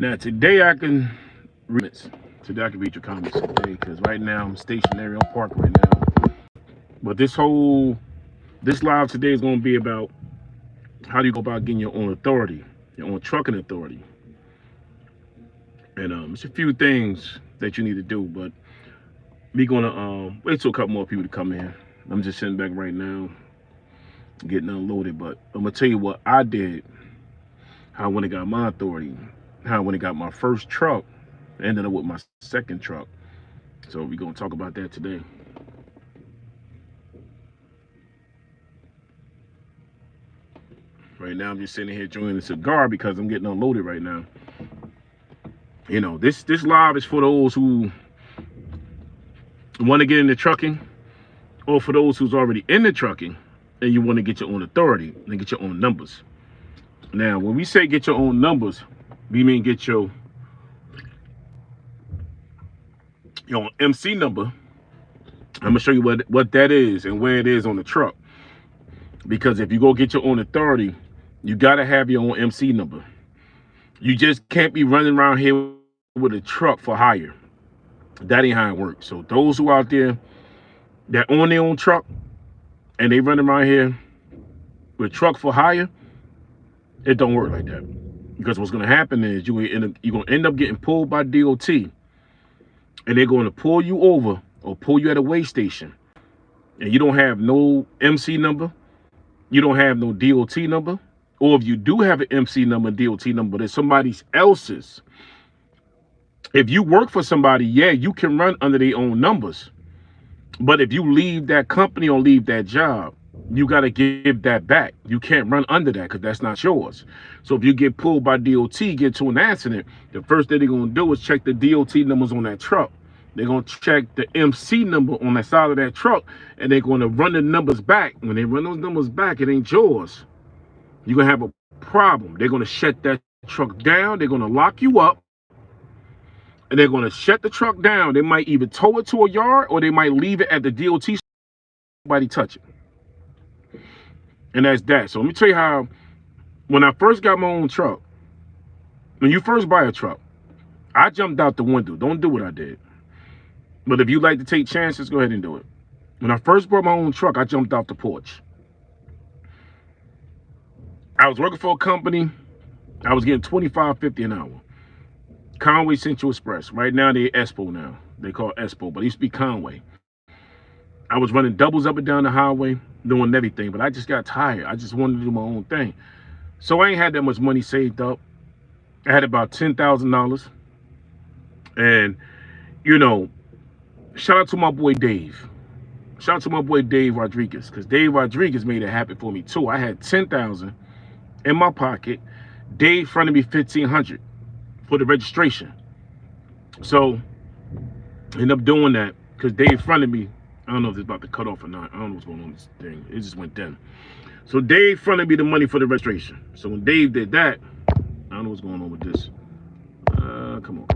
Now today I can today I can read your comments today because right now I'm stationary on park right now. But this live today is going to be about how do you go about getting your own authority, your own trucking authority, and it's a few things that you need to do. But we gonna wait till a couple more people to come in. I'm just sitting back right now, getting unloaded. But I'm gonna tell you what I did, how I went and got my authority, how I went and got my first truck, ended up with my second truck. So we're gonna talk about that today. Right now I'm just sitting here enjoying a cigar because I'm getting unloaded right now. You know, this live is for those who want to get into trucking, or for those who's already in the trucking and you want to get your own authority and get your own numbers. Now, when we say get your own numbers, we mean get your own MC number. I'm gonna show you what that is and where it is on the truck. Because if you go get your own authority, you gotta have your own MC number. You just can't be running around here with a truck for hire. That ain't how it works. So those who out there that own their own truck and they running around here with truck for hire, it don't work like that. Because what's gonna happen is you're gonna end up getting pulled by DOT, and they're gonna pull you over or pull you at a weigh station, and you don't have no MC number, you don't have no DOT number, or if you do have an MC number, DOT number, but it's somebody else's. If you work for somebody, yeah, you can run under their own numbers. But if you leave that company or leave that job, you got to give that back. You can't run under that because that's not yours. So if you get pulled by DOT, get to an accident, the first thing they're going to do is check the DOT numbers on that truck. They're going to check the MC number on the side of that truck, and they're going to run the numbers back. When they run those numbers back, it ain't yours. You're going to have a problem. They're going to shut that truck down. They're going to lock you up. And they're going to shut the truck down. They might either tow it to a yard or they might leave it at the DOT. Nobody touch it. And that's that. So let me tell you how, when I first got my own truck, when you first buy a truck, I jumped out the window. Don't do what I did. But if you like to take chances, go ahead and do it. When I first bought my own truck, I jumped off the porch. I was working for a company. I was getting $25.50 an hour. Conway Central Express. Right now they're Expo now. They call it Expo, but it used to be Conway. I was running doubles up and down the highway, doing everything, but I just got tired. I just wanted to do my own thing. So I ain't had that much money saved up. I had about $10,000. And, you know, shout out to my boy Dave. Shout out to my boy Dave Rodriguez, because Dave Rodriguez made it happen for me too. I had $10,000 in my pocket. Dave fronted me $1,500 for the registration. So I ended up doing that because Dave fronted me. I don't know if it's about to cut off or not. I don't know what's going on with this thing. It just went down. So Dave fronted me the money for the registration. So when Dave did that, I don't know what's going on with this. Come on.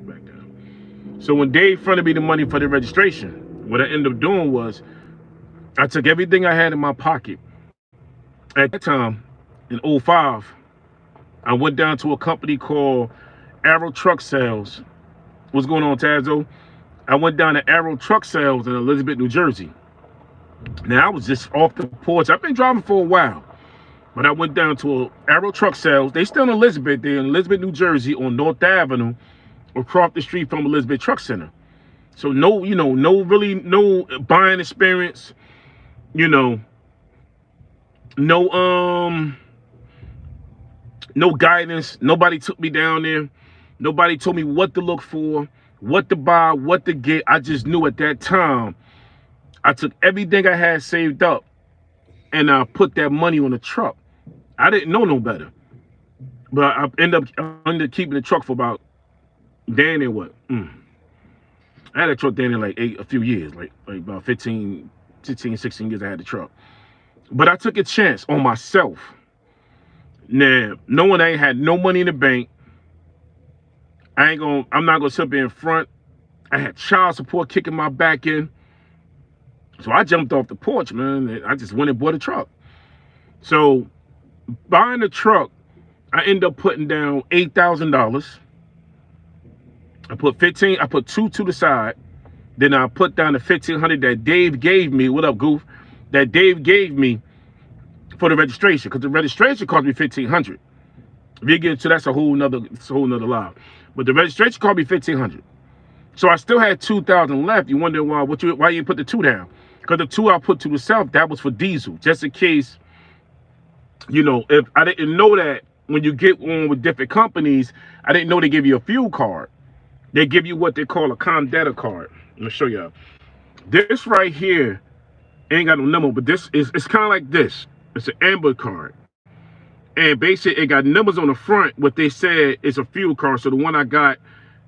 Back down. So when Dave fronted me the money for the registration, what I ended up doing was I took everything I had in my pocket. At that time, in 05, I went down to a company called Arrow Truck Sales. What's going on, Tazo? I went down to Arrow Truck Sales in Elizabeth, New Jersey. Now, I was just off the porch. I've been driving for a while. But I went down to Arrow Truck Sales. They still in Elizabeth. They're in Elizabeth, New Jersey on North Avenue, across the street from Elizabeth Truck Center. So no buying experience, no guidance. Nobody took me down there. Nobody told me what to look for, what to buy, what to get. I just knew at that time, I took everything I had saved up and I put that money on the truck. I didn't know no better. But I ended up keeping the truck for about, damn near what? I had a truck down there like a few years, like about 15, 16 years I had the truck. But I took a chance on myself. Now, knowing I ain't had no money in the bank, I'm not gonna sit up in front. I had child support kicking my back in. So I jumped off the porch, man. And I just went and bought a truck. So buying a truck I end up putting down $8,000. I put two to the side. Then I put down the 1,500 that Dave gave me. What up, Goof? That Dave gave me for the registration, because the registration cost me 1,500. If you get into that's a whole nother lie. But the registration cost me 1,500. So I still had 2,000 left. You wonder why you didn't put the two down? Because the two I put to the south, that was for diesel, just in case. You know, if I didn't know that when you get on with different companies, I didn't know they give you a fuel card. They give you what they call a data card. Let me show y'all. This right here ain't got no number, but it's kind of like this. It's an amber card. And basically, it got numbers on the front. What they said is a fuel card. So the one I got,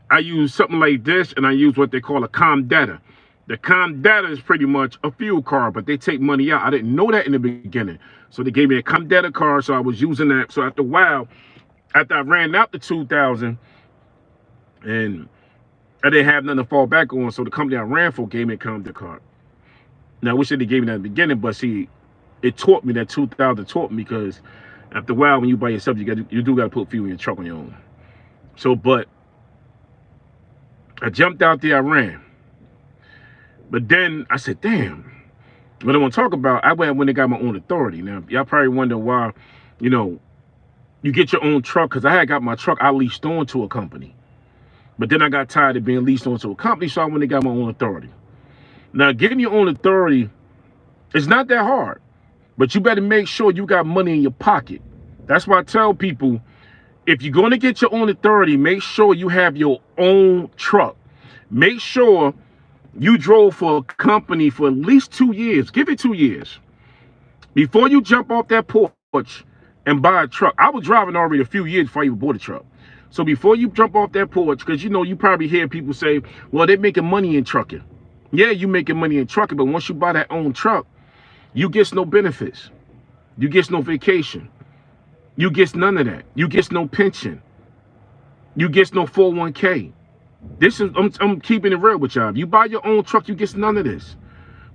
I use something like this, and I use what they call a data. The data is pretty much a fuel card, but they take money out. I didn't know that in the beginning. So they gave me a data card, so I was using that. So after a while, after I ran out the 2,000, and I didn't have nothing to fall back on, so the company I ran for gave me a data card. Now, I wish they gave me that in the beginning, but see, it taught me that 2,000 taught me, because after a while, when you by yourself, you do got to put fuel in your truck on your own. So, but I jumped out there, I ran. But then I said, damn, what I want to talk about, I went when they got my own authority. Now, y'all probably wonder why, you know, you get your own truck, because I had got my truck, I leased on to a company. But then I got tired of being leased on to a company, so I went and got my own authority. Now, getting your own authority is not that hard, but you better make sure you got money in your pocket. That's why I tell people, if you're going to get your own authority, make sure you have your own truck. Make sure you drove for a company for at least 2 years. Give it 2 years. Before you jump off that porch and buy a truck. I was driving already a few years before I even bought a truck. So before you jump off that porch, because you know, you probably hear people say, well, they're making money in trucking. Yeah, you making money in trucking, but once you buy that own truck, you get no benefits. You get no vacation. You get none of that. You get no pension. You get no 401k. This is, I'm keeping it real with y'all. If you buy your own truck, you get none of this.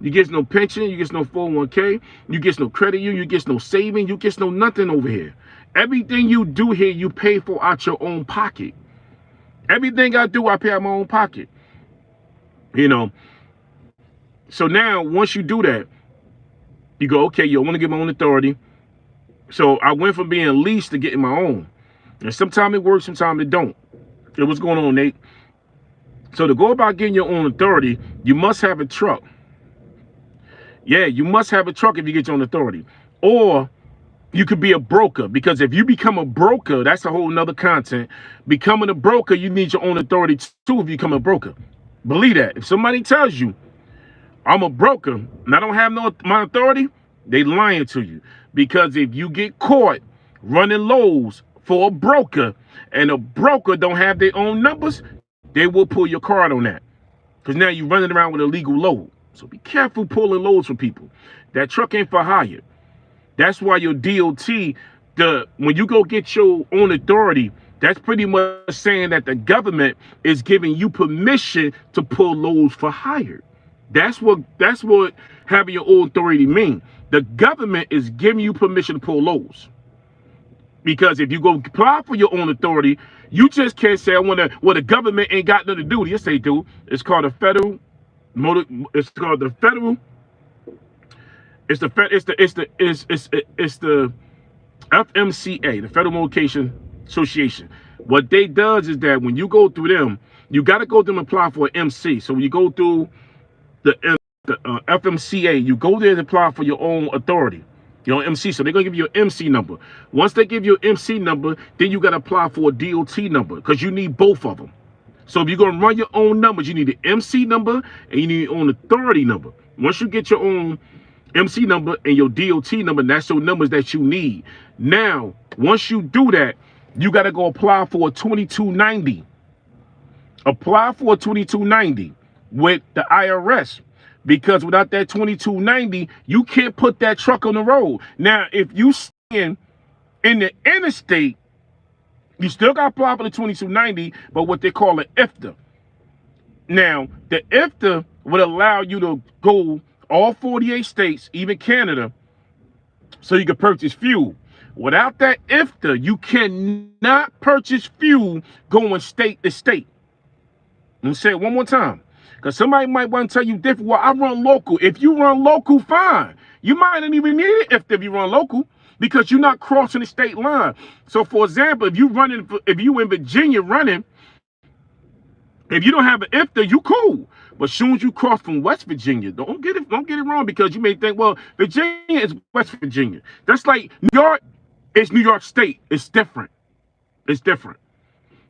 You get no pension, you get no 401k, you get no credit union, you get no saving, you get no nothing over here. Everything you do here, you pay for out your own pocket. Everything I do, I pay out my own pocket. You know. So now, once you do that, you go, okay, you want to get my own authority. So I went from being leased to getting my own. And sometimes it works, sometimes it don't. So what's going on, Nate? So to go about getting your own authority, you must have a truck. Yeah, you must have a truck if you get your own authority. Or you could be a broker, because if you become a broker, that's a whole nother content. Becoming a broker, you need your own authority too if you become a broker. Believe that. If somebody tells you, I'm a broker and I don't have my authority, they lying to you. Because if you get caught running lows for a broker and a broker don't have their own numbers, they will pull your card on that. Because now you're running around with a legal load. So be careful pulling loads for people. That truck ain't for hire. That's why your DOT, when you go get your own authority, that's pretty much saying that the government is giving you permission to pull loads for hire. That's what having your own authority means. The government is giving you permission to pull loads. Because if you go apply for your own authority, you just can't say, the government ain't got nothing to do. Yes, they do. It's called the federal motor. It's called the federal. It's the FMCA, the Federal Motor Association. What they does is that when you go through them, you got to go through and apply for an MC. So when you go through the FMCA, you go there and apply for your own authority, your own MC. So they're gonna give you an MC number. Once they give you an MC number, then you got to apply for a DOT number, because you need both of them. So if you're gonna run your own numbers, you need an MC number and you need your own authority number. Once you get your own MC number and your DOT number, that's your numbers that you need. Now, once you do that, you got to go apply for a 2290. Apply for a 2290 with the IRS, because without that 2290, you can't put that truck on the road. Now, if you stand in the interstate, you still got to apply for the 2290, but what they call an IFTA. Now, the IFTA would allow you to go all 48 states, even Canada, so you can purchase fuel. Without that IFTA, you cannot purchase fuel going state to state. Let me say it one more time. Because somebody might want to tell you different. Well, I run local. If you run local, fine. You might not even need it if you run local because you're not crossing the state line. So, for example, if you in Virginia running, if you don't have an IFTA, you cool. But as soon as you cross from West Virginia, don't get it wrong because you may think, well, Virginia is West Virginia. That's like New York is New York State. It's different. It's different.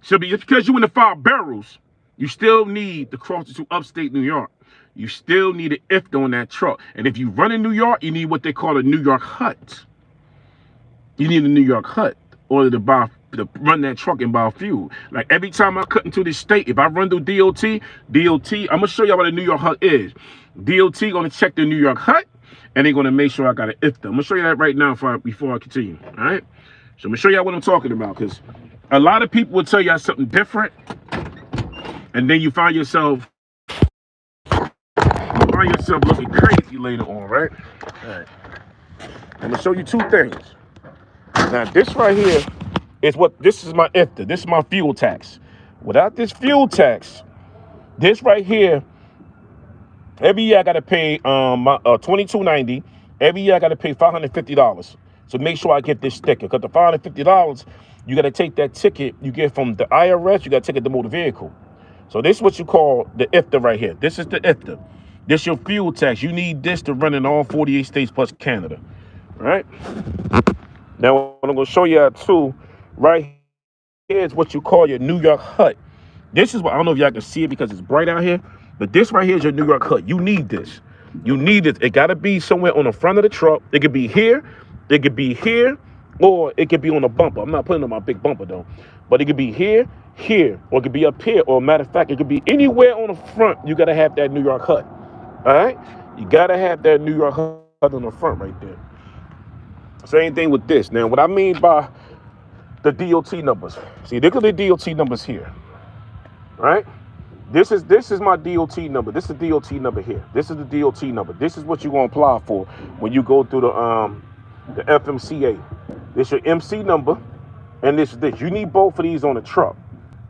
So just because you're in the 5 barrels, you still need to cross to upstate New York. You still need an IFTA on that truck. And if you run in New York, you need what they call a New York hut. You need a New York hut in order to run that truck and buy fuel. Like every time I cut into this state, if I run through DOT, I'm gonna show you what a New York hut is. DOT gonna check the New York hut and they're gonna make sure I got an IFTA. I'm gonna show you that right now before I continue. All right. So I'm gonna show you what I'm talking about because a lot of people will tell you something different, and then you find yourself looking crazy later on, right? All right. I'm gonna show you 2 things. Now this right here this is my IFTA. This is my fuel tax. Without this fuel tax, this right here, every year I gotta pay my $22.90. Every year I gotta pay $550. So make sure I get this sticker because the $550, you gotta take that ticket you get from the IRS. You gotta take it to motor vehicle. So this is what you call the IFTA right here. This is the IFTA. This is your fuel tax. You need this to run in all 48 states plus Canada. All right. Now what I'm gonna show you too, right here is what you call your New York hut. This is what I don't know if y'all can see it because it's bright out here, but this right here is your New York hut. You need this. You need it. It gotta be somewhere on the front of the truck. It could be here, it could be here, or it could be on a bumper. I'm not putting on my big bumper though, but it could be here, or it could be up here, or matter of fact, it could be anywhere on the front. You gotta have that New York hut. All right, you gotta have that New York hut on the front right there. Same thing with this. Now, what I mean by the DOT numbers. See, look at the DOT numbers here. All right? This is my DOT number. This is the DOT number here. This is the DOT number. This is what you're going to apply for when you go through the FMCA. This is your MC number, and this is this. You need both of these on the truck.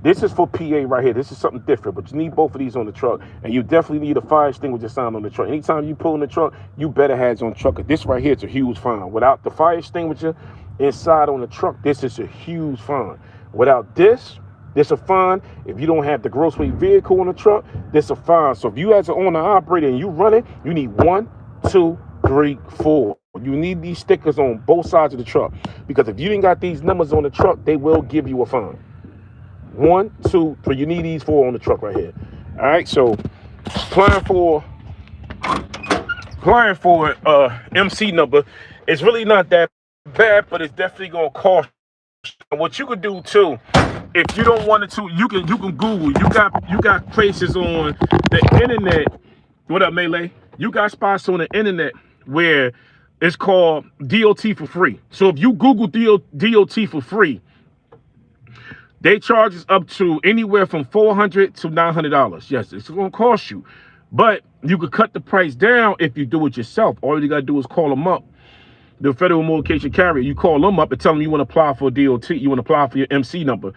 This is for PA right here. This is something different, but you need both of these on the truck, and you definitely need a fire extinguisher sign on the truck. Anytime you pull in the truck, you better have it on the truck. This right here is a huge fine. Without the fire extinguisher inside on the truck, this is a huge fine. Without this a fine. If you don't have the gross weight vehicle on the truck, this a fine. So if you as an owner operator and you run it, you need 1, 2, 3, 4. You need these stickers on both sides of the truck because if you ain't got these numbers on the truck, they will give you a fine. 1, 2, 3. You need these 4 on the truck right here. All right. So applying for MC number, it's really not that bad, but it's definitely gonna cost. And what you could do too, if you don't want to, you can Google. You got places on the internet. What up, Melee? You got spots on the internet where it's called DOT for free. So if you Google DOT for free, they charge us up to anywhere from $400 to $900. Yes, it's going to cost you, but you could cut the price down if you do it yourself. All you got to do is call them up. The federal motorcation carrier, you call them up and tell them you want to apply for DOT, you want to apply for your MC number.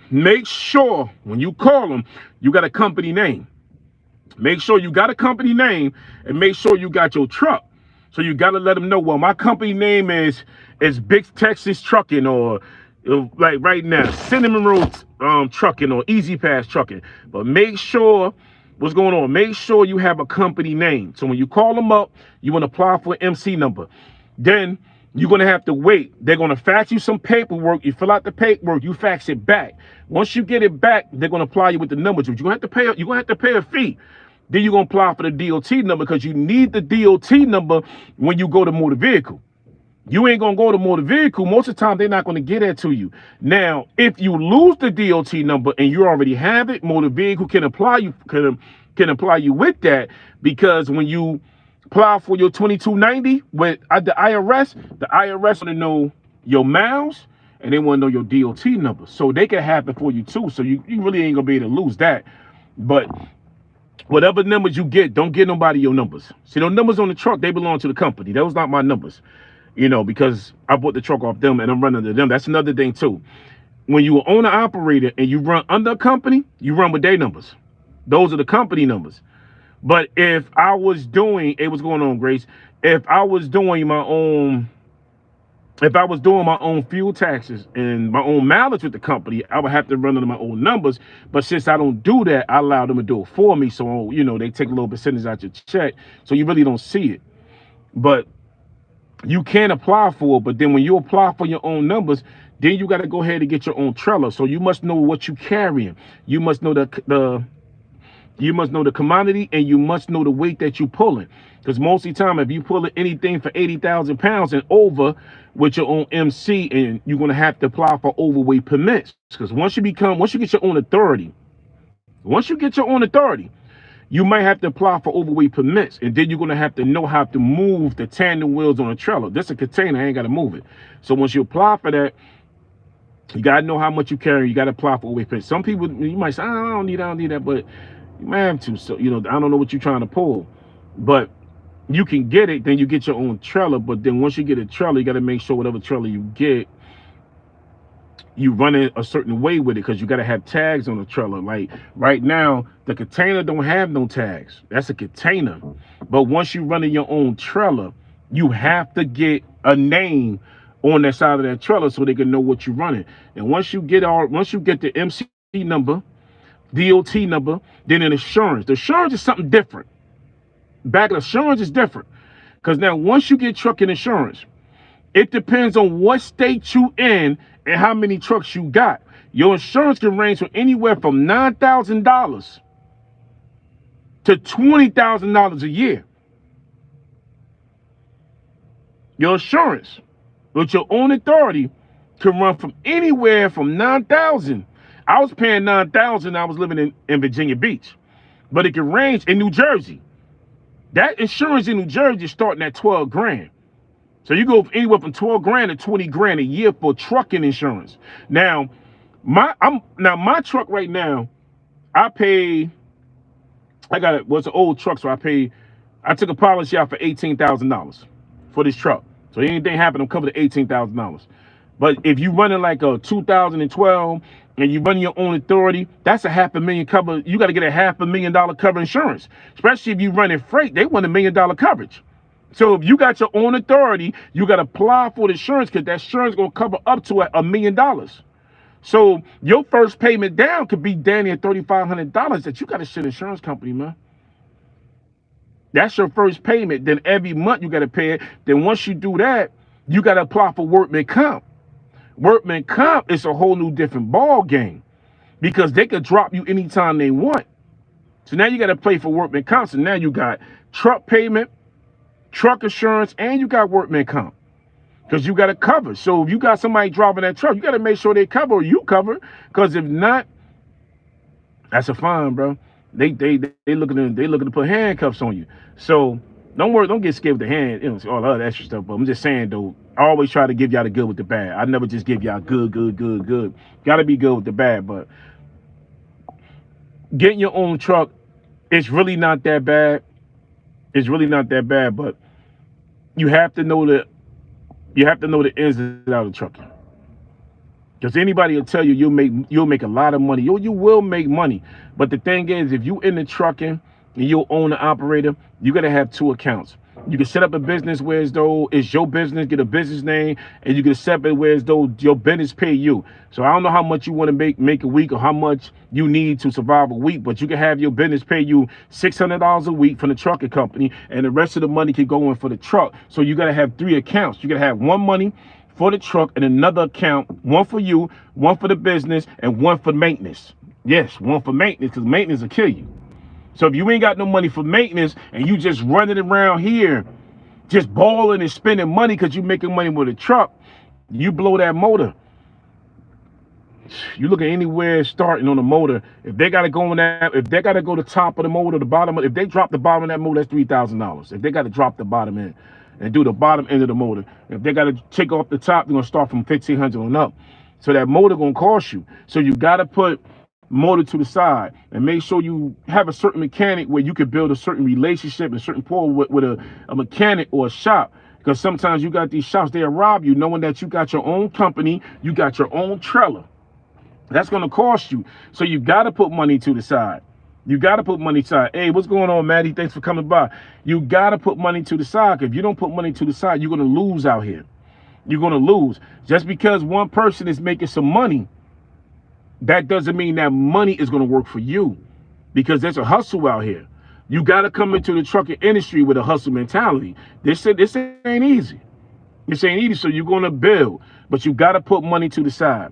Make sure when you call them, you got a company name. Make sure you got a company name and make sure you got your truck. So you got to let them know, well, my company name is Big Texas Trucking, or like right now, Cinnamon Road Trucking, or Easy Pass Trucking. But make sure what's going on. Make sure you have a company name. So when you call them up, you want to apply for an MC number. Then you're going to have to wait. They're going to fax you some paperwork. You fill out the paperwork. You fax it back. Once you get it back, they're going to apply you with the numbers. You're going to have to pay a fee. Then you're going to apply for the DOT number because you need the DOT number when you go to motor vehicle. You ain't going to go to motor vehicle. Most of the time, they're not going to get that to you. Now, if you lose the DOT number and you already have it, motor vehicle can apply you with that, because when you apply for your 2290 with the IRS want to know your miles and they want to know your DOT number. So they can have it for you too. So you really ain't going to be able to lose that. But whatever numbers you get, don't get nobody your numbers. See, those numbers on the truck, they belong to the company. Those not my numbers. because I bought the truck off them and I'm running to them. That's another thing too. When you own an operator and you run under a company, you run with their numbers. Those are the company numbers. But if I was doing, what's going on, Grace? If I was doing my own, if I was doing my own fuel taxes and my own mileage with the company, I would have to run under my own numbers. But since I don't do that, I allow them to do it for me. So, they take a little percentage out your check. So you really don't see it. But you can apply for it. But then when you apply for your own numbers, then you got to go ahead and get your own trailer. So you must know what you're carrying. You must know you must know the commodity, and you must know the weight that you're pulling. Because most of the time, if you pull anything for 80,000 pounds and over with your own MC, and you're going to have to apply for overweight permits. Because once you get your own authority, you might have to apply for overweight permits. And then you're going to have to know how to move the tandem wheels on a trailer. This is a container, I ain't got to move it. So once you apply for that, you got to know how much you carry. You got to apply for overweight permits. Some people, you might say, I don't need that, but you might have to. So, I don't know what you're trying to pull, but you can get it. Then you get your own trailer. But then once you get a trailer, you got to make sure whatever trailer you get, you run it a certain way with it, because you got to have tags on the trailer. Like right now, the container don't have no tags. That's a container. But once you run in your own trailer, you have to get a name on that side of that trailer so they can know what you're running. And once you get the MC number, DOT number, then an insurance. The insurance is something different. Back insurance is different. Because now once you get trucking insurance, it depends on what state you in and how many trucks you got. Your insurance can range from anywhere from $9,000 to $20,000 a year. Your insurance with your own authority can run from anywhere from $9,000. I was paying $9,000. I was living in Virginia Beach, but it can range in New Jersey. That insurance in New Jersey is starting at 12 grand. So you go anywhere from 12 grand to 20 grand a year for trucking insurance. Now, my truck right now, it's an old truck, so I took a policy out for $18,000 for this truck. So anything happen, I'm covered at $18,000. But if you running like a 2012 and you run your own authority, that's a $500,000 cover. You got to get a $500,000 cover insurance, especially if you running freight. They want $1 million coverage. So if you got your own authority, you got to apply for the insurance, because that insurance going to cover up to $1 million. So your first payment down could be down near $3,500 that you got to shit insurance company, man. That's your first payment. Then every month you got to pay it. Then once you do that, you got to apply for workman comp. Workman comp is a whole new different ball game, because they could drop you anytime they want. So now you got to pay for workman comp. So now you got truck payment, truck insurance, and you got workman comp, because you got to cover. So if you got somebody driving that truck, you got to make sure they cover or you cover, because if not, that's a fine, bro. They looking to put handcuffs on you. So don't get scared with the hand, all the other extra stuff. But I'm just saying though, I always try to give y'all the good with the bad. I never just give y'all good. Gotta be good with the bad. But getting your own truck, it's really not that bad. But you have to know the ins and outs of trucking. Because anybody will tell you you'll make a lot of money. You will make money. But the thing is, if you in the trucking and you own an operator, you got to have two accounts. You can set up a business where as though it's your business, get a business name, and you can set up where as though your business pay you. So I don't know how much you want to make a week or how much you need to survive a week, but you can have your business pay you $600 a week from the trucking company, and the rest of the money can go in for the truck. So you got to have three accounts. You got to have one money for the truck and another account, one for you, one for the business, and one for maintenance. Yes, one for maintenance, because maintenance will kill you. So if you ain't got no money for maintenance and you just running around here, just balling and spending money because you making money with a truck, you blow that motor. You look at anywhere starting on the motor. If they got to go on that, if they got to go to the top of the motor, the bottom, if they drop the bottom of that motor, that's $3,000. If they got to drop the bottom end and do the bottom end of the motor, if they got to take off the top, they're gonna start from $1,500 on up. So that motor gonna cost you. So you got to put motor to the side and make sure you have a certain mechanic where you can build a certain relationship and certain pull with a mechanic or a shop. Because sometimes you got these shops, they'll rob you knowing that you got your own company, you got your own trailer. That's going to cost you. So you got to put money to the side. You got to put money aside. Hey, what's going on, Maddie? Thanks for coming by. You got to put money to the side. If you don't put money to the side, you're going to lose out here. You're going to lose. Just because one person is making some money, that doesn't mean that money is going to work for you, because there's a hustle out here. You got to come into the trucking industry with a hustle mentality. This ain't easy. This ain't easy. So you're going to build, but you got to put money to the side.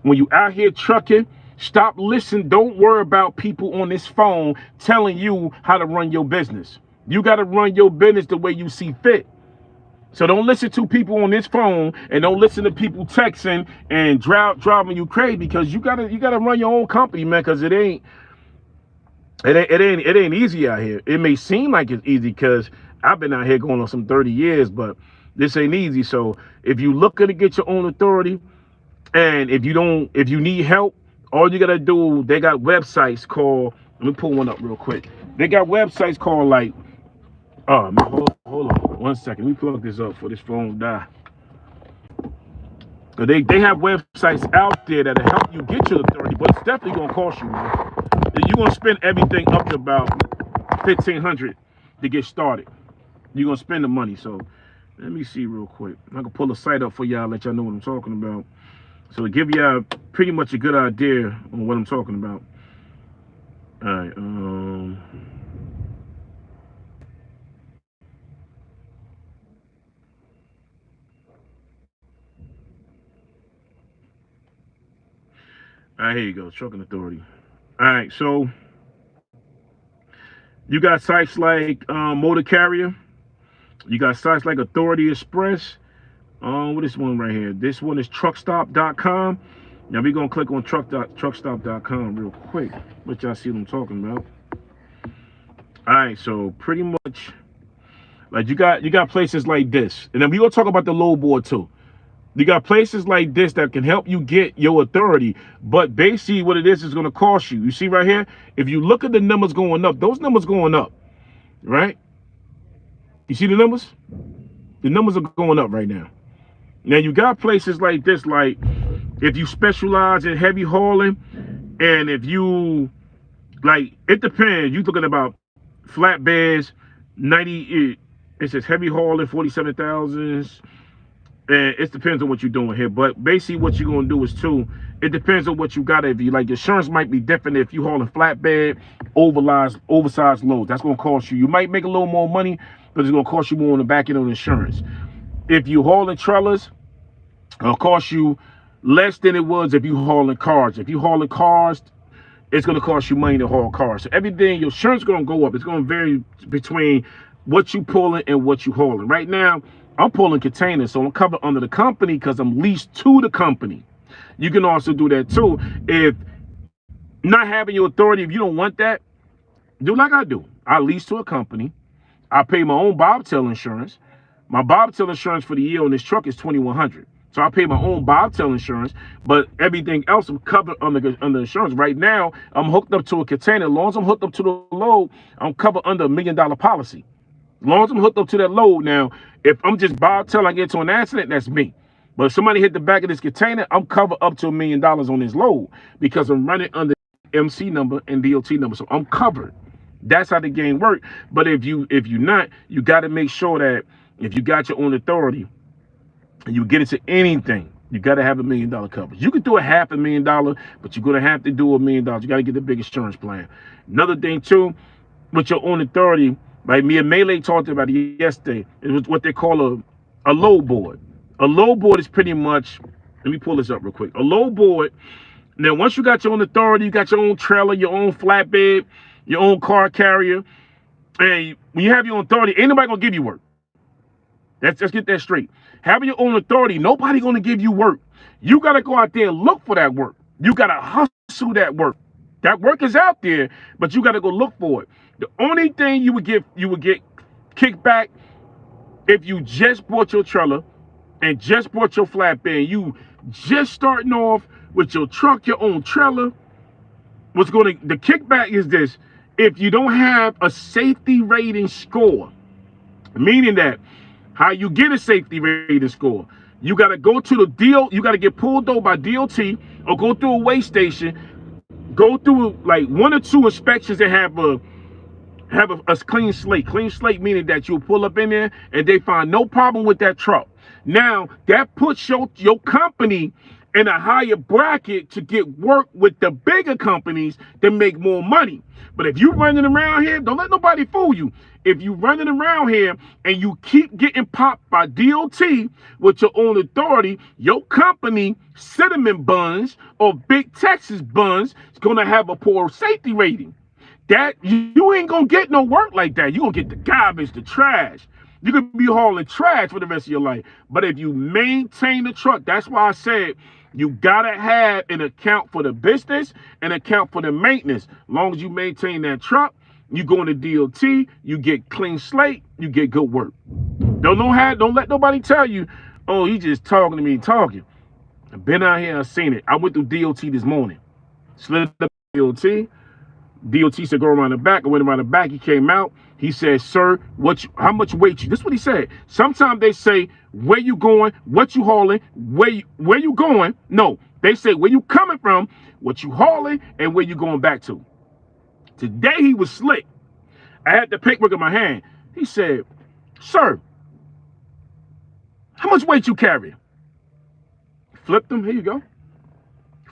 When you out here trucking, stop listening. Don't worry about people on this phone telling you how to run your business. You got to run your business the way you see fit. So don't listen to people on this phone, and don't listen to people texting and driving you crazy, because you gotta run your own company, man. Because it ain't easy out here. It may seem like it's easy because I've been out here going on some 30 years, but this ain't easy. So if you looking to get your own authority, and if you need help, all you gotta do, they got websites called. Let me pull one up real quick. They got websites called like. Oh man, hold on 1 second. Let me plug this up for this phone die. So they have websites out there that'll help you get your authority, but it's definitely gonna cost you, man. You're gonna spend everything up to about $1,500 to get started. You're gonna spend the money. So let me see real quick. I can pull a site up for y'all, let y'all know what I'm talking about. So to give y'all pretty much a good idea on what I'm talking about. All right. All right, here you go, Trucking Authority. All right, so you got sites like Motor Carrier. You got sites like Authority Express. What is this one right here? This one is truckstop.com. Now we're gonna click on truckstop.com real quick, let y'all see what I'm talking about. All right, so pretty much, like you got places like this, and then we gonna talk about the low board too. You got places like this that can help you get your authority, but basically what it is going to cost you. You see right here, if you look at the numbers going up, those numbers going up, right? You see the numbers? The numbers are going up right now. Now you got places like this, like if you specialize in heavy hauling, and if you, like, it depends. You looking about flatbeds, 90, it says heavy hauling, 47,000. And it depends on what you're doing here, but basically what you're gonna do is too, it depends on what you got. If you like, insurance might be different if you hauling flatbed, oversized loads. That's gonna cost you. You might make a little more money, but it's gonna cost you more on the back end on insurance. If you hauling trailers, it'll cost you less than it was if you hauling cars. If you hauling cars, it's gonna cost you money to haul cars. So everything, your insurance is gonna go up. It's gonna vary between what you pulling and what you hauling. Right now, I'm pulling containers, so I'm covered under the company because I'm leased to the company. You can also do that too. If not having your authority, if you don't want that, do like I do. I lease to a company. I pay my own bobtail insurance. My bobtail insurance for the year on this truck is $2,100. So I pay my own bobtail insurance, but everything else I'm covered under insurance. Right now, I'm hooked up to a container. As long as I'm hooked up to the load, I'm covered under $1 million policy. As long as I'm hooked up to that load. Now, if I'm just bobtail, I get into an accident, that's me. But if somebody hit the back of this container, I'm covered up to $1 million on this load because I'm running under MC number and DOT number. So I'm covered. That's how the game works. But if you're not, you got to make sure that if you got your own authority and you get into anything, you got to have $1 million coverage. You can do a $500,000, but you're going to have to do $1 million. You got to get the big insurance plan. Another thing too, with your own authority, like me and Melee talked about it yesterday, it was what they call a low board. A low board is pretty much, let me pull this up real quick. A low board, now once you got your own authority, you got your own trailer, your own flatbed, your own car carrier, and when you have your own authority, ain't nobody gonna give you work. Let's get that straight. Having your own authority, nobody gonna give you work. You gotta go out there and look for that work. You gotta hustle that work. That work is out there, but you gotta go look for it. The only thing you would get kicked back if you just bought your trailer and just bought your flatbed. You just starting off with your truck, your own trailer. The kickback is this: if you don't have a safety rating score, meaning that How you get a safety rating score? You got to go to the deal. You got to get pulled over by DOT or go through a weigh station. Go through like 1 or 2 inspections that have a clean slate. Clean slate meaning that you'll pull up in there and they find no problem with that truck. Now that puts your company in a higher bracket to get work with the bigger companies that make more money. But if you running around here, don't let nobody fool you. If you running around here and you keep getting popped by DOT with your own authority, your company, Cinnamon Buns or Big Texas Buns, is gonna have a poor safety rating. That you ain't gonna get no work like that. You gonna get the garbage, the trash. You could be hauling trash for the rest of your life. But if you maintain the truck, that's why I said you gotta have an account for the business and account for the maintenance. As long as you maintain that truck, you go into DOT, you get clean slate, you get good work. Don't let nobody tell you, oh, he just talking to me talking. I've been out here, I've seen it. I went through DOT this morning. Slid up DOT. DOT said go around the back. I went around the back. He came out. He said, sir, how much weight you? This is what he said. Sometimes they say, where you going, what you hauling, where you going. No, they say where you coming from, what you hauling, and where you going back to. Today he was slick. I had the paperwork in my hand. He said, sir, how much weight you carry? Flipped him. Here you go.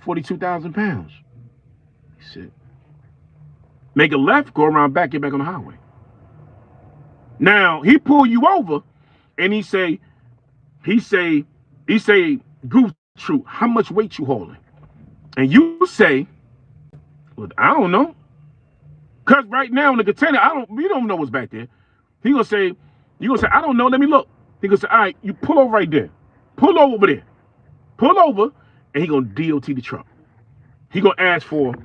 42,000 pounds. He said, make a left, go around back, get back on the highway. Now he pull you over and he say, Goof Troop, how much weight you hauling? And you say, well, I don't know. Cause right now in the container, we don't know what's back there. You gonna say, I don't know, let me look. He gonna say, all right, you pull over right there. Pull over there. Pull over, and he gonna DOT the truck. He gonna ask for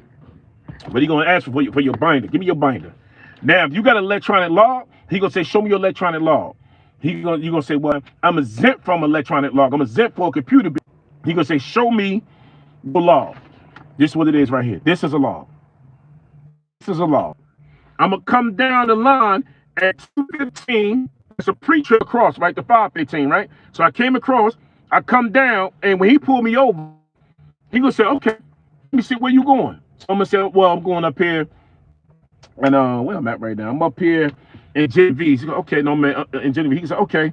your binder. Give me your binder. Now, if you got an electronic log, he gonna say, show me your electronic log. You gonna say, well, I'm exempt from electronic log. I'm exempt for a computer. He gonna say, show me the log. This is what it is right here. This is a log. This is a log. I'm gonna come down the line at 2:15. It's a pre-trip across, right? The 5:15, right? So I came across. I come down, and when he pulled me over, he gonna say, okay, let me see where you going. So I'm gonna say, well, I'm going up here, and where I'm at right now, I'm up here in Genevieve. He goes, okay, no man, in Genevieve. He said, okay.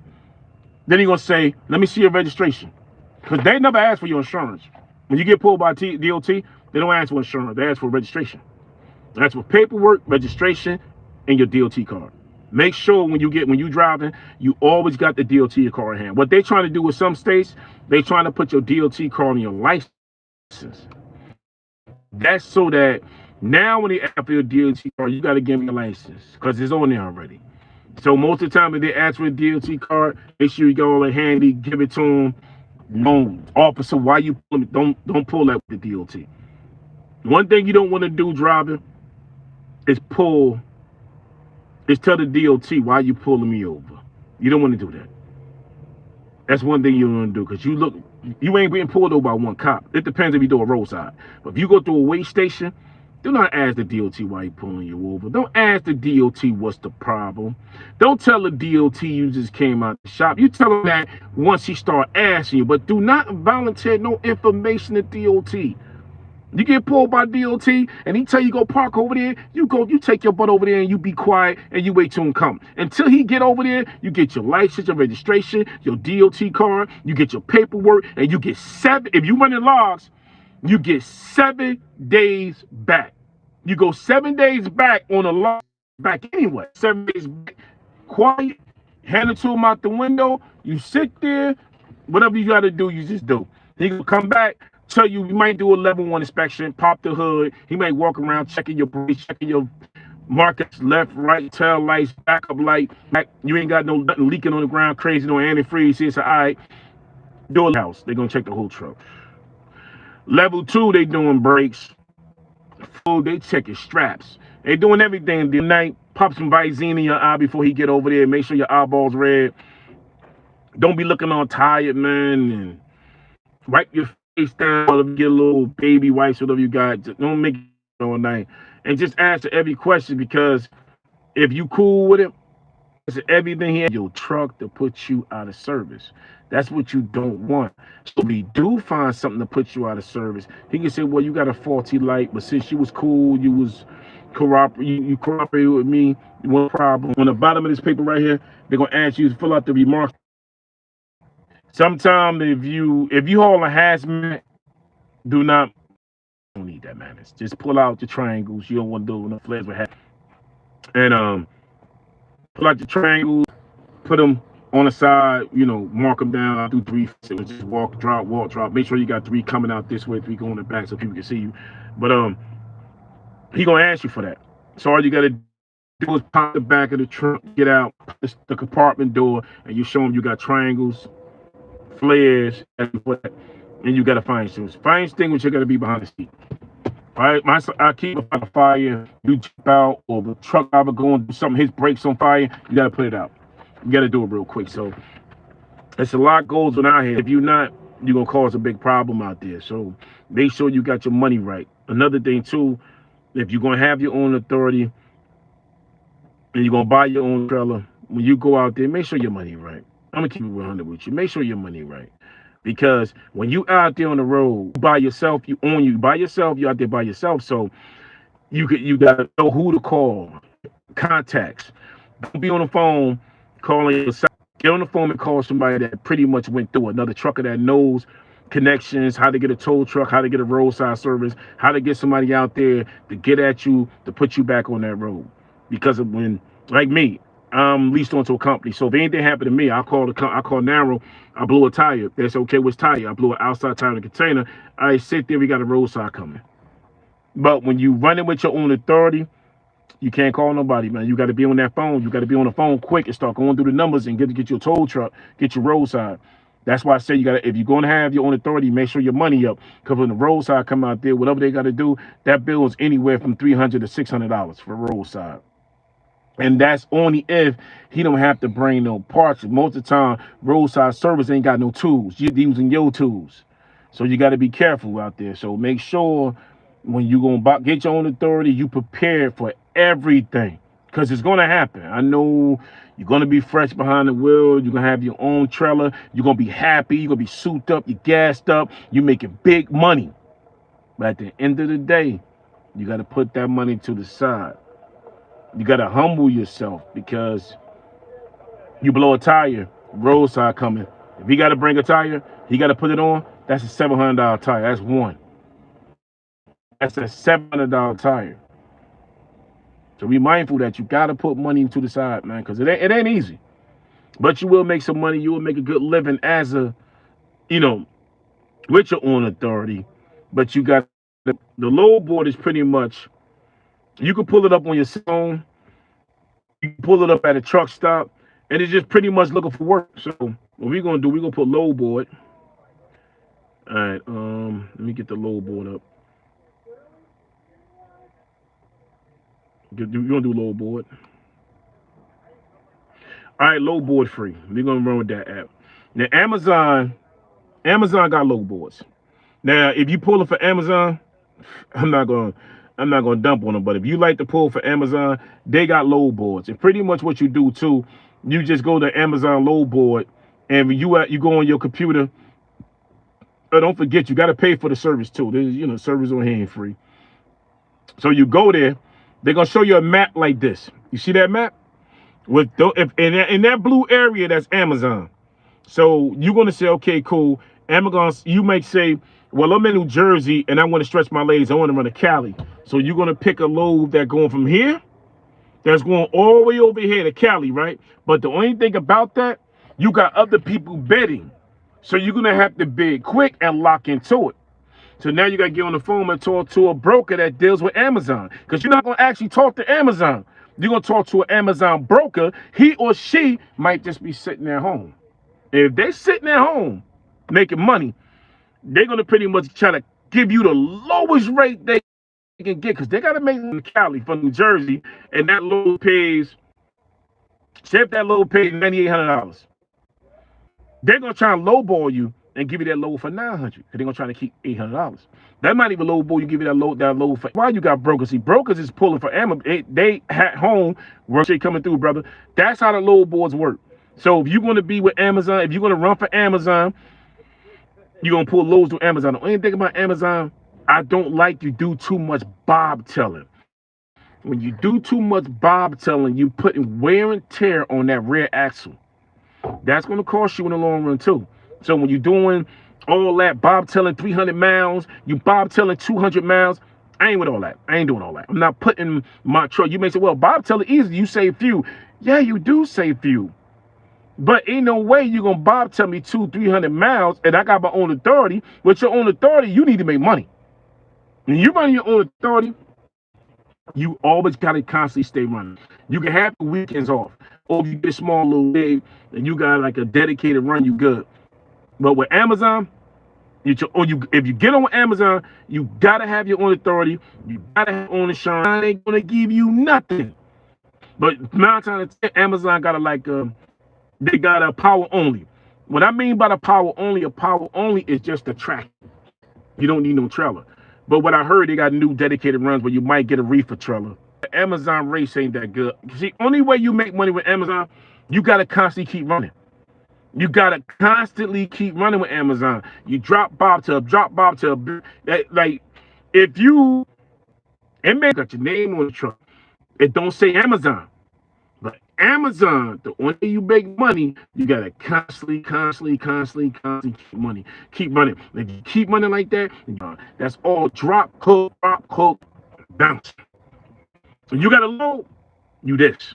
Then he gonna say, let me see your registration, because they never ask for your insurance. When you get pulled by DOT, they don't ask for insurance. They ask for registration. That's for paperwork, registration, and your DOT card. Make sure when you driving, you always got the DOT card in hand. What they trying to do with some states, they trying to put your DOT card on your license. That's so that now when they ask for your DOT card, you got to give them your license because it's on there already. So most of the time, if they ask for a DOT card, make sure you go all in handy, give it to them. No, officer, why you don't pull that with the DOT. One thing you don't want to do driving is tell the DOT why you pulling me over. You don't want to do that. That's one thing you don't want to do because you ain't being pulled over by one cop. It depends if you do a roadside. But if you go through a weigh station, do not ask the DOT why you pulling you over. Don't ask the DOT what's the problem. Don't tell the DOT you just came out the shop. You tell them that once he start asking you, but do not volunteer no information to DOT. You get pulled by DOT and he tell you go park over there, you take your butt over there and you be quiet and you wait till him come. Until he get over there, you get your license, your registration, your DOT card, you get your paperwork, and you get if you running logs, you get 7 days back. You go 7 days back on a log back anyway. 7 days back, quiet, hand it to him out the window, you sit there, whatever you gotta do, you just do. He gonna come back. Tell you might do a level 1 inspection, pop the hood. He might walk around checking your brakes, checking your markers, left, right, tail lights, backup light. You ain't got nothing leaking on the ground, crazy, no antifreeze. He said, all right, do a house. They're gonna check the whole truck. Level 2, they doing brakes. Full, they checking straps. They doing everything. The night, pop some Visine in your eye before he get over there. Make sure your eyeballs red. Don't be looking all tired, man. And wipe your face down, or get a little baby wipes, whatever you got. Just don't make it all night. And just answer every question, because if you cool with it, It's everything here in your truck to put you out of service. That's what you don't want. So if we do find something to put you out of service, he can say, well, you got a faulty light, but since you was cool, you cooperated with me, one problem. On the bottom of this paper right here, they're gonna ask you to fill out the remarks. Sometimes if you haul a hazmat, do not don't need that manners. Just pull out the triangles. You don't want to do no flares with hazmat. And pull out the triangles, put them on the side, mark them down. I do three. So just walk, drop. Make sure you got three coming out this way, three going in the back so people can see you. But he gonna ask you for that. So all you gotta do is pop the back of the trunk, get out the compartment door, and you show them you got triangles, flares, and you got a fire extinguisher. Fire extinguisher got to be behind the seat. All right, I keep a fire. You jump out, or the truck driver going to do something, his brakes on fire. You got to put it out. You got to do it real quick. So it's a lot goes on out here. If you're not, you're gonna cause a big problem out there. So make sure you got your money right. Another thing too, if you're gonna have your own authority and you're gonna buy your own trailer, when you go out there, make sure your money right. I'm gonna keep it 100 with you. Make sure your money right. Because when you out there on the road by yourself, you by yourself, you out there by yourself. So you gotta know who to call, contacts. Don't be on the phone calling yourself. Get on the phone and call somebody that pretty much went through another trucker that knows connections, how to get a tow truck, how to get a roadside service, how to get somebody out there to get at you to put you back on that road. Because of when, like me, I'm leased onto a company. So if anything happened to me, I call Narrow. I blew a tire. They say, okay, which tire? I blew an outside tire in a container. I sit there. We got a roadside coming. But when you running with your own authority, you can't call nobody, man. You got to be on that phone. You got to be on the phone quick and start going through the numbers and get your tow truck, get your roadside. That's why I say if you're going to have your own authority, make sure your money up. Because when the roadside come out there, whatever they got to do, that bill is anywhere from $300 to $600 for roadside. And that's only if he don't have to bring no parts. Most of the time, roadside service ain't got no tools. You're using your tools. So you got to be careful out there. So make sure when you going to get your own authority, you prepared for everything. Because it's going to happen. I know you're going to be fresh behind the wheel. You're going to have your own trailer. You're going to be happy. You're going to be souped up. You're gassed up. You're making big money. But at the end of the day, you got to put that money to the side. You got to humble yourself because you blow a tire, roadside coming. If he got to bring a tire, he got to put it on. That's a $700 tire. That's one. That's a $700 tire. So be mindful that you got to put money to the side, man, because it ain't easy. But you will make some money. You will make a good living as with your own authority. But you got the low board is pretty much, you can pull it up on your phone. You can pull it up at a truck stop, and it's just pretty much looking for work. So what we're gonna do, we're gonna put low board. All right, let me get the low board up. You're gonna do low board. All right, low board free. We're gonna run with that app. Now Amazon got low boards. Now if you pull it for Amazon, I'm not gonna dump on them, but if you like to pull for Amazon, they got load boards. And pretty much what you do too, you just go to Amazon load board, and when you go on your computer. Don't forget, you got to pay for the service too. There's service on here ain't free. So you go there, they're gonna show you a map like this. You see that map? If in that blue area, that's Amazon. So you're gonna say, okay, cool. Amazon, you might say, well, I'm in New Jersey and I want to stretch my legs. I want to run to Cali. So you're gonna pick a load that going from here, that's going all the way over here to Cali, right? But the only thing about that, you got other people bidding. So you're gonna have to bid quick and lock into it. So now you got to get on the phone and talk to a broker that deals with Amazon. Because you're not going to actually talk to Amazon. You're going to talk to an Amazon broker. He or she might just be sitting at home. If they're sitting at home making money, they're going to pretty much try to give you the lowest rate they can get. Because they got to make it in Cali from New Jersey. And that load pays, say if that load pays $9,800. They're going to try and lowball you and give you that load for 900. Cause they're gonna try to keep $800. That might even low boy. You give you that load for. Why you got brokers? See, brokers is pulling for Amazon. They at home work shit coming through, brother. That's how the load boards work. So if you're gonna be with Amazon, if you're gonna run for Amazon, you're gonna pull loads through Amazon. The only thing about Amazon, I don't like you do too much bobtailing. When you do too much bobtailing, you putting wear and tear on that rear axle. That's going to cost you in the long run too. So when you're doing all that bobtailing 300 miles, you bobtailing 200 miles, I ain't with all that. I ain't doing all that. I'm not putting my truck. You may say, well, bobtailing easy. You save fuel. Yeah, you do save fuel. But ain't no way you're going to bobtail me 200-300 miles and I got my own authority. With your own authority, you need to make money. When you run your own authority, you always got to constantly stay running. You can have the weekends off. Or if you get a small little day and you got like a dedicated run, you good. But with Amazon, if you get on Amazon, you got to have your own authority. You got to have your own insurance. They ain't going to give you nothing. But 9 times 10, Amazon got they got a power only. What I mean by a power only is just a track. You don't need no trailer. But what I heard, they got new dedicated runs where you might get a reefer trailer. The Amazon race ain't that good. See, only way you make money with Amazon, you got to constantly keep running. You got to constantly keep running with Amazon. You drop bobtail. Like, if you, it may got your name on the truck. It don't say Amazon. But Amazon, the only way you make money, you got to constantly keep money. Keep running. If you keep running like that, that's all drop, hook, bounce. So you got to load, you this.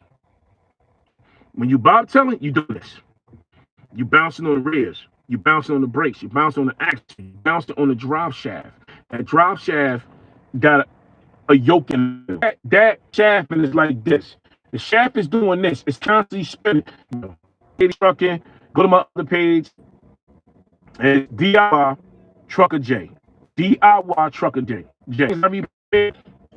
When you bobtailing, you do this. You bouncing on the rears. You bouncing on the brakes. You bouncing on the axle. You bouncing on the drive shaft. That drive shaft got a yoke in it. That shaft is like this. The shaft is doing this. It's constantly spinning. Trucking. Go to my other page. And DIY Trucker J. DIY Trucker J.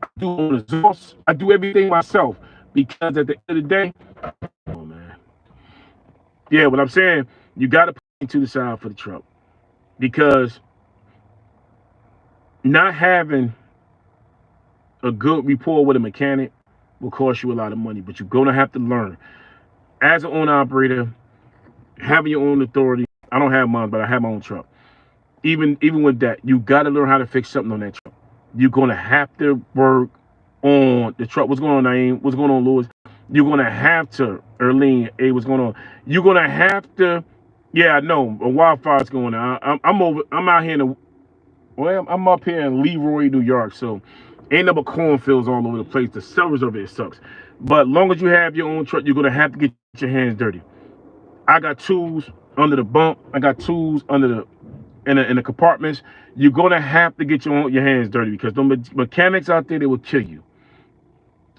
I do on the exhaust. I do everything myself because at the end of the day, oh man. Yeah, what I'm saying, you got to put it to the side for the truck because not having a good rapport with a mechanic will cost you a lot of money, but you're going to have to learn. As an owner operator, having your own authority, I don't have mine, but I have my own truck. Even with that, you got to learn how to fix something on that truck. You're going to have to work on the truck. What's going on, Naeem? What's going on, Louis? You're going to have to, Erlene, hey, what's going on? You're going to have to, yeah, I know, a wildfire's going on. I'm out here I'm up here in Leroy, New York, so ain't no but cornfields all over the place. The service of it sucks. But long as you have your own truck, you're going to have to get your hands dirty. I got tools under the bump. I got tools under in the compartments. You're going to have to get your hands dirty because the mechanics out there, they will kill you.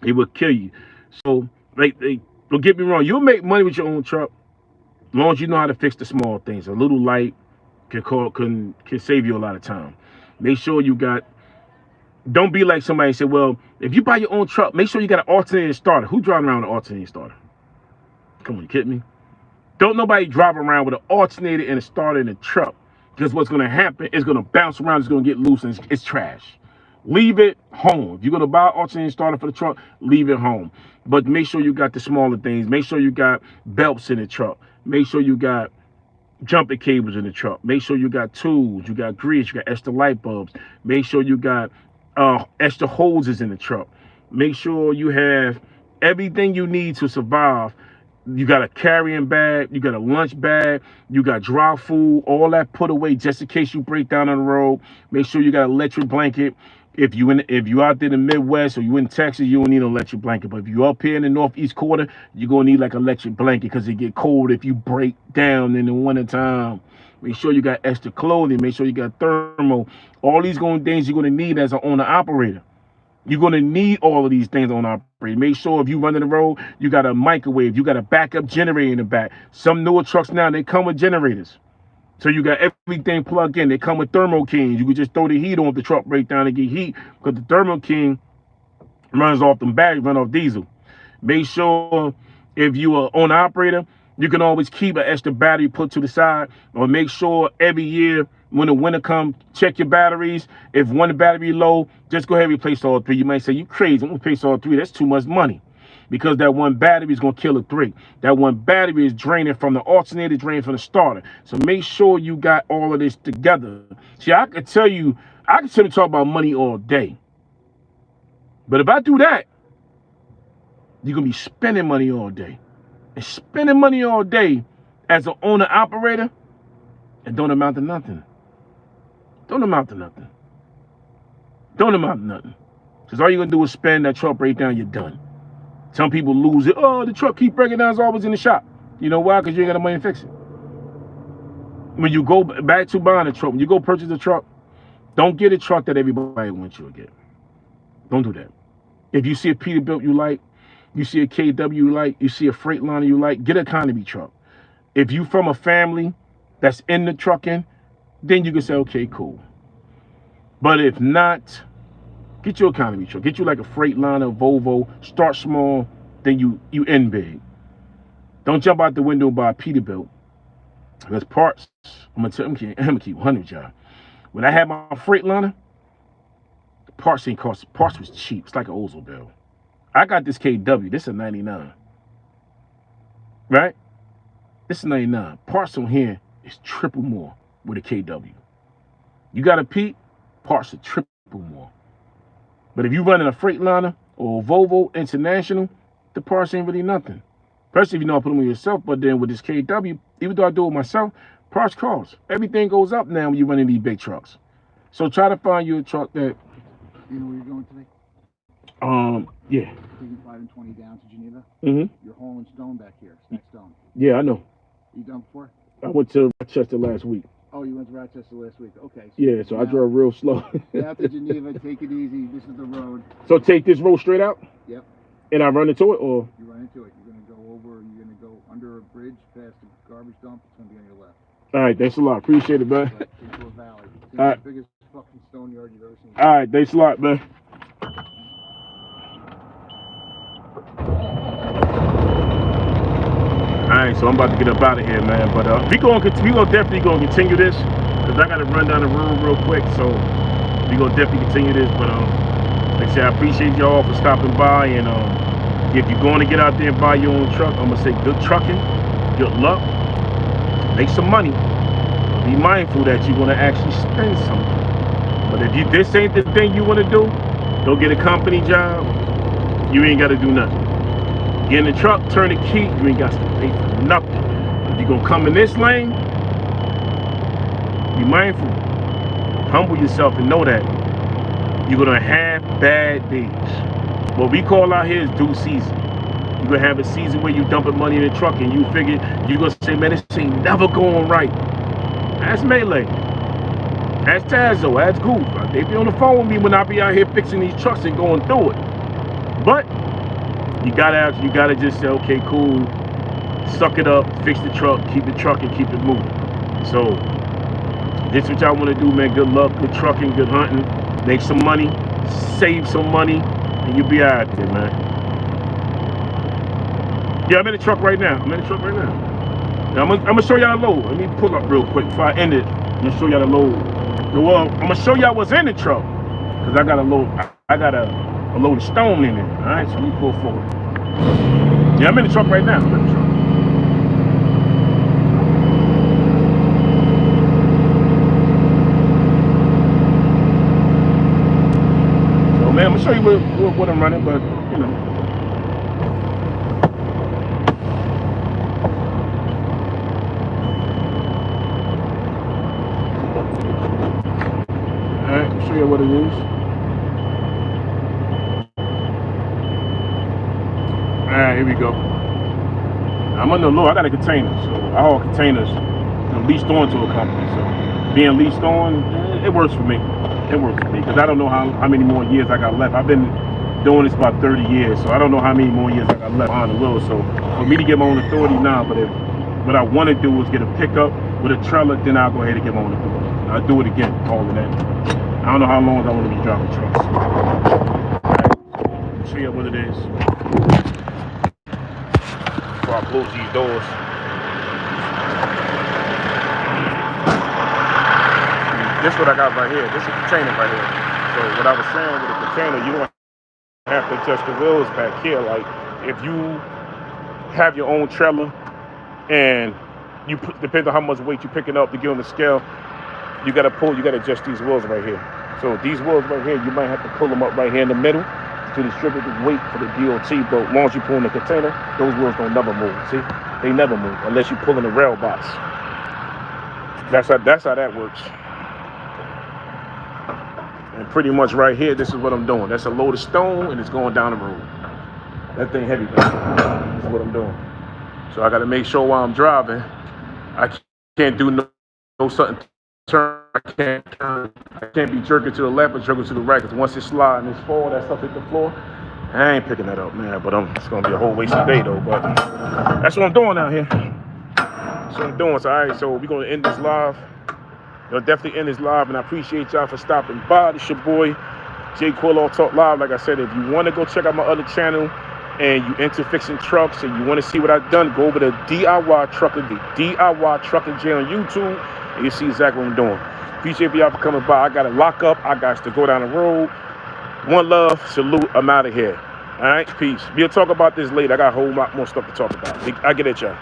They will kill you. So, don't get me wrong. You'll make money with your own truck as long as you know how to fix the small things. A little light can save you a lot of time. Make sure you got. Don't be like somebody say, well, if you buy your own truck, make sure you got an alternating starter. Who driving around with an alternating starter? Come on, you kidding me? Don't nobody drive around with an alternator and a starter in a truck. Because what's going to happen is going to bounce around, it's going to get loose, and it's trash. Leave it home. If you're going to buy an alternating starter for the truck, leave it home. But make sure you got the smaller things. Make sure you got belts in the truck. Make sure you got jumping cables in the truck. Make sure you got tools. You got grease. You got extra light bulbs. Make sure you got extra hoses in the truck. Make sure you have everything you need to survive. You got a carrying bag, you got a lunch bag, you got dry food, all that put away just in case you break down on the road. Make sure you got an electric blanket. If you out there in the Midwest or you in Texas, you don't need an electric blanket. But if you up here in the Northeast quarter, you're gonna need like an electric blanket because it get cold if you break down in the wintertime. Make sure you got extra clothing. Make sure you got thermal. All these things you're gonna need as an owner operator. You're going to need all of these things on operate. Make sure if you run in the road, you got a microwave, you got a backup generator in the back. Some newer trucks now, they come with generators. So you got everything plugged in. They come with Thermo Kings. You can just throw the heat on if the truck break down and get heat because the Thermo King runs off them batteries, run off diesel. Make sure if you are on operator, You can always keep an extra battery put to the side, or make sure every year when the winter comes, check your batteries. If one battery low, just go ahead and replace all three. You might say, you crazy, I'm gonna replace all three. That's too much money. Because that one battery is gonna kill a three. That one battery is draining from the alternator, draining from the starter. So make sure you got all of this together. See, I can tell you talk about money all day. But if I do that, you're gonna be spending money all day. And spending money all day as an owner operator, it don't amount to nothing. Don't amount to nothing. Don't amount to nothing. Because all you're gonna do is spend that truck breakdown, you're done. Some people lose it. Oh, the truck keep breaking down, it's always in the shop. You know why? Because you ain't got the money to fix it. When you go back to buying a truck, when you go purchase a truck, don't get a truck that everybody wants you to get. Don't do that. If you see a Peterbilt you like, you see a KW you like, you see a Freightliner you like, get an economy truck. If you from a family that's in the trucking, then you can say, okay, cool. But if not, get your economy truck. Get you like a Freightliner, Volvo. Start small, then you end big. Don't jump out the window and buy a Peterbilt. Because parts, I'm gonna keep 100 y'all. When I had my Freightliner, parts ain't cost. Parts was cheap. It's like an Oldsmobile. I got this KW. This is a 99. Right? This is 99. Parts on here is triple more with a KW. You got a Pete, parts are triple more. But if you running a Freightliner or a Volvo International, the parts ain't really nothing. Especially if you know how to put them on yourself. But then with this KW, even though I do it myself, parts cost. Everything goes up now when you're running these big trucks. So try to find you a truck that. You know where you're going today? Yeah. Taking 5 and 20 down to Geneva. Mm-hmm. You're hauling stone back here, stack stone. Yeah, I know. You done before? I went to Rochester last week. Oh, you went to Rochester last week. Okay. So yeah, so I drove real slow. Down to Geneva, take it easy. This is the road. So take this road straight out? Yep. And I run into it, or? You run into it. You're going to go over, you're going to go under a bridge past the garbage dump. It's going to be on your left. All right, thanks a lot. Appreciate it, man. Right, into a valley. It's All right. the biggest fucking stone yard you've ever seen. All right, thanks a lot, man. Alright, so I'm about to get up out of here, man. But we gonna definitely gonna continue this, because I gotta run down the road real quick. So we gonna definitely continue this. But like I said, I appreciate y'all for stopping by. And if you're going to get out there and buy your own truck, I'm gonna say good trucking, good luck, make some money. Be mindful that you're gonna actually spend something. But if this ain't the thing you wanna do, go get a company job. You ain't gotta do nothing. Get in the truck, turn the key, you ain't got to pay for nothing. If you're gonna come in this lane, be mindful. Humble yourself and know that you're gonna have bad days. What we call out here is due season. You're gonna have a season where you dumping money in the truck and you figure you're gonna say, man, this ain't never going right. That's Melee. That's Tazo. That's Goof. They be on the phone with me when I be out here fixing these trucks and going through it. But you gotta just say, okay, cool, suck it up, fix the truck, keep the truck, and keep it moving. So this is what y'all want to do, man. Good luck, good trucking, good hunting, make some money, save some money, and you'll be out there, man. Yeah, I'm in the truck right now. Now, I'm gonna show y'all the load. Let me pull up real quick before I end it. I'm gonna show y'all the load. Well, I'm gonna show y'all what's in the truck, because I got a load. I got a load of stone in it. All right, so let me pull forward. Yeah, I'm in the truck right now. I'm in the truck. So, man, I'm gonna show you what I'm running, but you know. All right, I'll show you what it is. Alright, here we go. I'm on the low. I got a container, so I haul containers leased on to a company. So being leased on, it works for me. It works for me because I don't know how many more years I got left. I've been doing this about 30 years, so I don't know how many more years I got left behind the wheel. So for me to get my own authority now, but what I want to do is get a pickup with a trailer, then I'll go ahead and get my own authority. I'll do it again, hauling that. I don't know how long I want to be driving trucks. Alright, show you what it is. Before I close these doors. this is what I got right here. This is a container right here. So what I was saying with the container, you don't have to adjust the wheels back here. Like if you have your own trailer and you put, depends on how much weight you're picking up to get on the scale, you gotta adjust these wheels right here. So these wheels right here, you might have to pull them up right here in the middle to distribute the weight for the DOT. But as long as you pull in the container, those wheels don't never move. See, they never move unless you pull in the rail box. That's how that works. And pretty much right here, this is what I'm doing. That's a load of stone and it's going down the road. That thing heavy. That's what I'm doing. So I got to make sure while I'm driving, I can't do no sudden turn. I can't be jerking to the left or jerking to the right. Because once it slides and it's fall, that stuff hit the floor. I ain't picking that up, man. But it's gonna be a whole waste of day though. But that's what I'm doing out here. That's what I'm doing. So all right, so we're gonna end this live. Definitely end this live, and I appreciate y'all for stopping by. This your boy J Quillo Talk Live. Like I said, if you want to go check out my other channel and you into fixing trucks and you want to see what I've done, go over to DIY Trucker J on YouTube, and you see exactly what I'm doing. Appreciate y'all for coming by. I got to lock up. I got to go down the road. One love, salute. I'm out of here. All right, peace. We'll talk about this later. I got a whole lot more stuff to talk about. I get it, y'all.